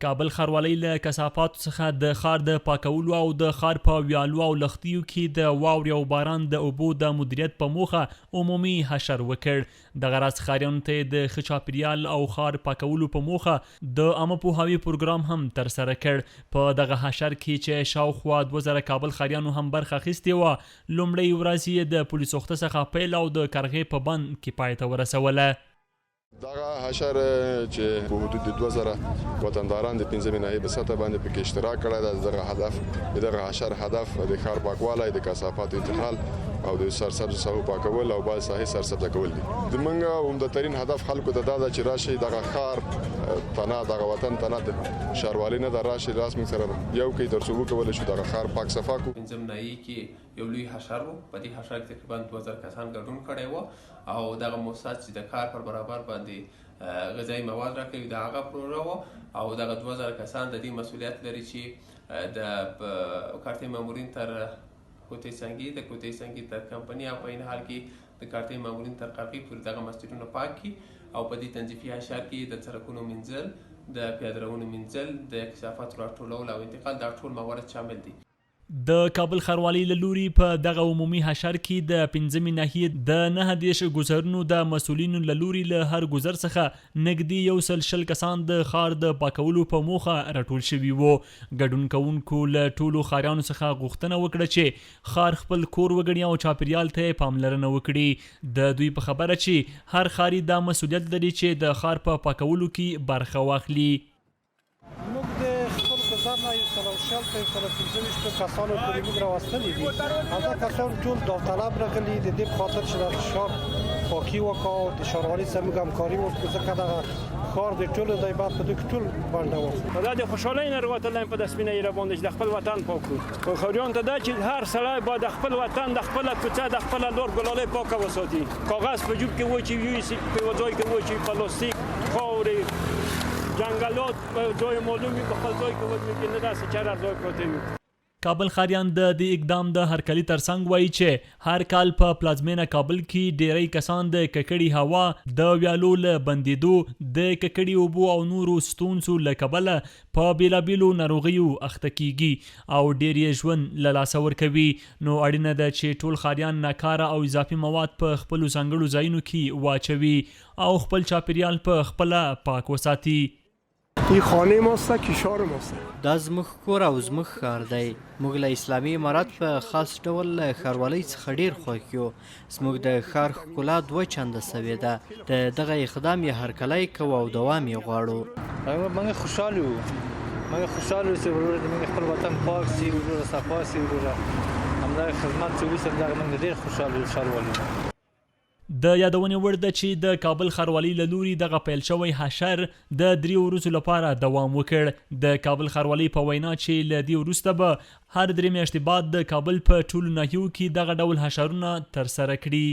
کابل ښاروالۍ له کثافاتو څخه د ښار د پاکولو او د ښار په ویالو او لښتیو کې د واورې او باران د اوبو د مدیریت په موخه عمومي حشر وکړ. دغه راز ښاریانو ته یې د ښه چاپیریال او ښار پاکولو په موخه د عامه پوهاوي پروګرام هم ترسره کړ. په دغه حشر کې چې شاوخوا 2000 کابل ښاریانو هم برخه اخیستې وه، لومړۍ ورځ یې د پولیسو خته څخه پیل او د کرغې په بند کې پای ته ورسوله. دغه حشر چې په حدود 2000 وطنداران د 15 ناحیې په سطح باندې پکې اشتراک کړی دی. دغه هدف دغه حشر هدف د ښار پاکوالی، د کثافاتو انتقال او د سرسبز ساحو پاکول او باید ساحې سرسبزه کول دي. زموږ عمده‌ترین هدف خلکو ته دا ده چې راشي دغه ښار تنه دغه وطن تنه د ښاروالۍ نه ده، راشي لاس موږ سره یو کوي تر څو وکولی شو دغه ښار پاک صفا کړو. 15 ناحیې کې یو لوی حشر و. په دې حشر کې تقریبا 2000 کسان ګډون کړی و او دغه موسسات چې د کار پر برابر باندې غذایی مواد راکوي د هغه پروژه و او دغه 2000 کسان د دې مسؤلیت لري چې د کارتي مامورین تر کوټې سنګي، د کوټې سنګي تر کمپنۍ او په این حال کې د کارتي مامورین تر قرقې پورې دغه مسجدونه پاک کړي او په دې تنظیفي حشر کې د سړکونو مینځل، د پیادهروونو مینځل، د کثافاتو راټولول او انتقال دا ټول موارد شامل دي. د کابل ښاروالۍ له لوري په دغه عمومي حشر کې د 15 ناحیې د 9 ګذرونو د مسؤلینو له لوري له هر ګذر څخه نږدې 120 کسان د ښار د پاکولو په موخه راټول شوي وو. ګډون کوونکو له ټولو ښاریانو څخه غوښتنه وکړه چې ښار خپل کور وګڼي او چاپیریال ته پاملرنه وکړي. د دوی په خبره چې هر ښاري دا مسؤلیت لري چې د ښار په پاکولو کې برخه واخلي. کسانو پورې موږ راوستلي دي او دا کسان ټول داوطلب راغلي د دې په خاطر چې د ښار پاکي وکړو، د ښاروالۍ سره موږ همکاري وکړو ځکه دغه ښار د ټولو دی باید په دوی کې ټول بنده وو. دا د خوشحالۍ نه راوتلی په دسمینه یې راباندې چې د خپل وطن پاک کړو. خو ښاریانو ته دا چې هر سړی باید د خپل وطن، د خپله کوڅه، د خپله لار ګلالۍ پاکه وساتي. کاغذ په جوب کې واچوي، یوسي په یوه ځای کې واچوي، پلاستیک، خاورې، جنګلات په ځای معلوم وي په خپل ځای کې ودرېږي، نه داسې چې هر ځای پراته وي. کابل ښاریان د دې اقدام د هرکلي ترڅنګ وایي چې هر کال په پلازمینه کابل کې ډیری کسان د ککړې هوا، د ویالو له بندېدو، د ککړې اوبو او نورو ستونزو له کبله په بیلابیلو ناروغیو اخته کیږي او ډیر یې ژوند له لاسه ورکوي. نو اړینه ده چې ټول ښاریان ناکاره او اضافي مواد په خپلو ځانګړو ځایونو کې واچوي او خپل چاپیریال په خپله پاک وساتي. این خانه ماسته که شهر ماسته دا زموږ کور او زموږ ښار دی. موږ له اسلامي امارت په خاص ډول له ښاروالۍ څخه ډیر خوښ یو. زموږ د ښار ښکلا 2 چنده سوې ده. د دغه اقدام یې هرکلی کوو او دوام یې غواړو. موږ خوشحال یو، موږ خوشحال یو چې وروره زموږ خپل وطن پاک شي، وروره صفا شي، وروره همدغه خدمت چې وشي همدغه موږ ډېر خوشحال یو ښاروال یو. د یادونې وړ ده چې د کابل ښاروالۍ له لوري دغه پیل شوی حشر د 3 ورځو لپاره دوام وکړ. د کابل ښاروالۍ په وینا چې له دې وروسته به هر 3 میاشتې بعد د کابل په ټولو ناحیو کې دغه ډول حشرونه ترسره کړي.